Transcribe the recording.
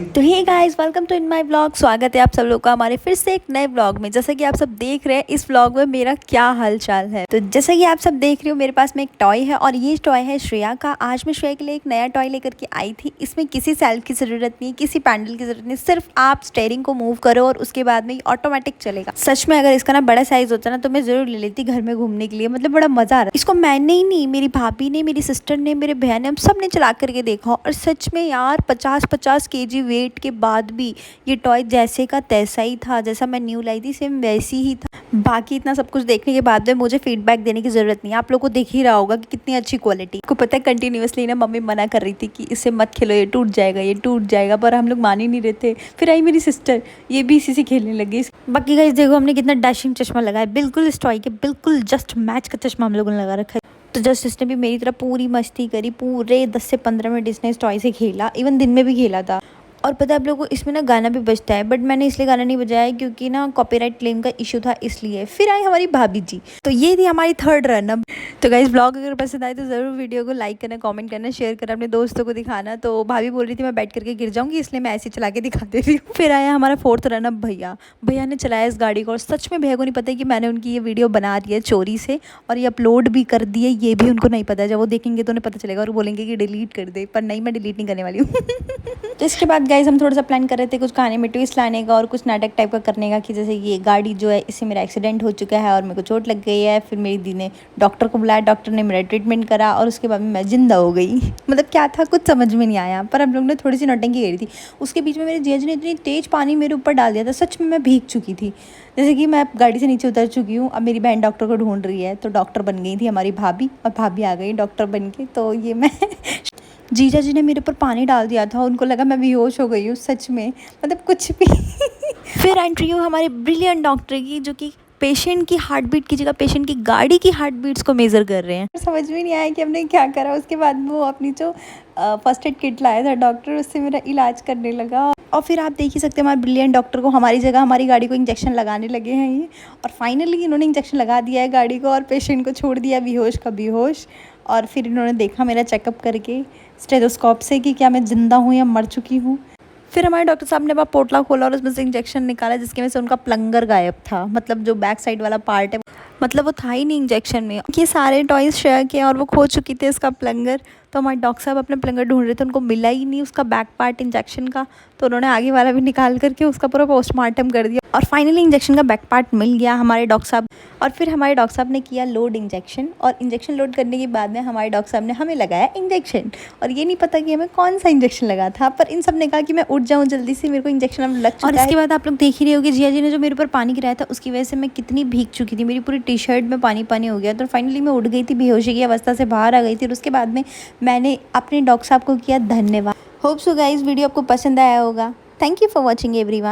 तो hey guys, welcome to in my vlog. स्वागत है आप सब लोग का हमारे फिर से एक नए व्लॉग में। जैसा कि आप सब देख रहे हैं इस व्लॉग में मेरा क्या हाल चाल है। तो जैसा कि आप सब देख रहे हो मेरे पास में एक टॉय है और ये टॉय है श्रेया का। आज मैं श्रेया के लिए एक नया टॉय लेकर के आई थी। इसमें किसी सेल्फ की ज़रूरत नहीं, किसी पैडल की ज़रूरत नहीं, सिर्फ आप स्टेयरिंग को मूव करो और उसके बाद में ये ऑटोमेटिक चलेगा। सच में अगर इसका ना बड़ा साइज होता ना तो मैं ज़रूर ले लेती घर में घूमने के लिए। मतलब बड़ा मज़ा आ रहा है। इसको मैंने ही नहीं, मेरी भाभी ने, मेरी सिस्टर ने, मेरे भैया ने, हम सब ने चला करके देखा और सच में यार 50-50 kg वेट के बाद भी ये टॉय जैसे का तैसा ही था। जैसा मैं न्यू लाई थी सेम वैसी ही था। बाकी इतना सब कुछ देखने के बाद में मुझे फीडबैक देने की ज़रूरत नहीं है। आप लोग को दिख ही रहा होगा कि कितनी अच्छी क्वालिटी। को पता है कंटिन्यूअसली ना मम्मी मना कर रही थी कि इससे मत खेलो, ये टूट जाएगा, ये टूट जाएगा, पर हम लोग मान ही नहीं रहे थे। फिर आई मेरी सिस्टर, ये भी इसी से खेलने लगी। बाकी गाइस देखो हमने कितना डैशिंग चश्मा लगाया, बिल्कुल इस टॉय के बिल्कुल जस्ट मैच का चश्मा हम लोगों ने लगा रखा है। तो जस्ट इसने भी मेरी तरह पूरी मस्ती करी। पूरे 10 से 15 मिनट इसने इस टॉय से खेला, इवन दिन में भी खेला था। और पता है आप लोगों को इसमें ना गाना भी बजता है, बट मैंने इसलिए गाना नहीं बजाया क्योंकि ना कॉपीराइट क्लेम का इशू था इसलिए। फिर आई हमारी भाभी जी, तो ये थी हमारी थर्ड रन। तो गाइस ब्लॉग अगर पसंद आए तो ज़रूर वीडियो को लाइक करना, कमेंट करना, शेयर करना, अपने दोस्तों को दिखाना। तो भाभी बोल रही थी मैं बैठ करके गिर जाऊंगी इसलिए मैं ऐसे चला के दिखा दे रही हूँ। फिर आया हमारा फोर्थ रन अप भैया। भैया ने चलाया इस गाड़ी को और सच में भैया को नहीं पता है कि मैंने उनकी ये वीडियो बना दी है चोरी से और ये अपलोड भी कर दी है। ये भी उनको नहीं पता है। जब वो देखेंगे तो उन्हें पता चलेगा और बोलेंगे कि डिलीट कर दे, पर नहीं, मैं डिलीट नहीं करने वाली हूँ। तो इसके बाद गाइस हम थोड़ा सा प्लान कर रहे थे कुछ खाने में ट्विस्ट लाने का और कुछ नाटक टाइप का करने का कि जैसे ये गाड़ी जो है इससे मेरा एक्सीडेंट हो चुका है और मेरे को चोट लग गई है। फिर मेरी दी ने डॉक्टर को बुलाया, डॉक्टर ने मेरा ट्रीटमेंट करा और उसके बाद में मैं जिंदा हो गई। मतलब क्या था कुछ समझ में नहीं आया, पर हम लोग ने थोड़ी सी नौटंकी करी थी। उसके बीच में मेरे जीजा जी ने इतनी तेज़ पानी मेरे ऊपर डाल दिया था, सच में मैं भीग चुकी थी। जैसे कि मैं गाड़ी से नीचे उतर चुकी हूँ। अब मेरी बहन डॉक्टर को ढूंढ रही है, तो डॉक्टर बन गई थी हमारी भाभी और भाभी आ गई डॉक्टर बन के। तो ये मैं जीजा जी ने मेरे ऊपर पानी डाल दिया था, उनको लगा मैं बेहोश हो गई हूँ सच में, मतलब कुछ भी। फिर एंट्री हुई हमारे ब्रिलियंट डॉक्टर की, जो कि पेशेंट की हार्ट बीट की जगह पेशेंट की गाड़ी की हार्ट बीट्स को मेज़र कर रहे हैं। समझ में नहीं आया कि हमने क्या करा। उसके बाद वो अपनी जो फर्स्ट एड किट लाया था डॉक्टर, उससे मेरा इलाज करने लगा। और फिर आप देख ही सकते हैं हमारे ब्रिलियंट डॉक्टर को हमारी जगह हमारी गाड़ी को इंजेक्शन लगाने लगे हैं ये। और फाइनली इन्होंने इंजेक्शन लगा दिया है गाड़ी को और पेशेंट को छोड़ दिया बेहोश का बेहोश। और फिर इन्होंने देखा मेरा चेकअप करके स्टेथोस्कोप से कि क्या मैं ज़िंदा हूँ या मर चुकी हूँ। फिर हमारे डॉक्टर साहब ने वहाँ पोटला खोला और उसमें से इंजेक्शन निकाला, जिसकी वजह से उनका प्लंगर गायब था। मतलब जो बैक साइड वाला पार्ट है, मतलब वो था ही नहीं इंजेक्शन में। ये सारे टॉयज़ शेयर किए और वो खो चुकी थी इसका प्लंगर। तो हमारे डॉक्टर साहब अपना प्लंगर ढूंढ रहे थे, उनको मिला ही नहीं उसका बैक पार्ट इंजेक्शन का। तो उन्होंने आगे वाला भी निकाल करके उसका पूरा पोस्टमार्टम कर दिया और फाइनली इंजेक्शन का बैक पार्ट मिल गया हमारे डॉक्टर साहब। और फिर हमारे डॉक्टर साहब ने किया लोड इंजेक्शन और इंजेक्शन लोड करने के बाद में हमारे डॉक्टर साहब ने हमें लगाया इंजेक्शन। और ये नहीं पता कि हमें कौन सा इंजेक्शन लगा था, पर इन सब ने कहा कि मैं उठ जाऊँ जल्दी से, मेरे को इंजेक्शन अब लग चुका है। और इसके बाद आप लोग देख ही रहे होगे जिया जी ने जो मेरे ऊपर पानी गिराया था उसकी वजह से मैं कितनी भीग चुकी थी। मेरी पूरी टी शर्ट में पानी पानी हो गया। तो फाइनली मैं उठ गई थी, बेहोशी की अवस्था से बाहर आ गई थी। और उसके बाद में मैंने अपने डॉक्टर साहब को किया धन्यवाद। होप सो गाइस वीडियो आपको पसंद आया होगा। Thank you for watching everyone.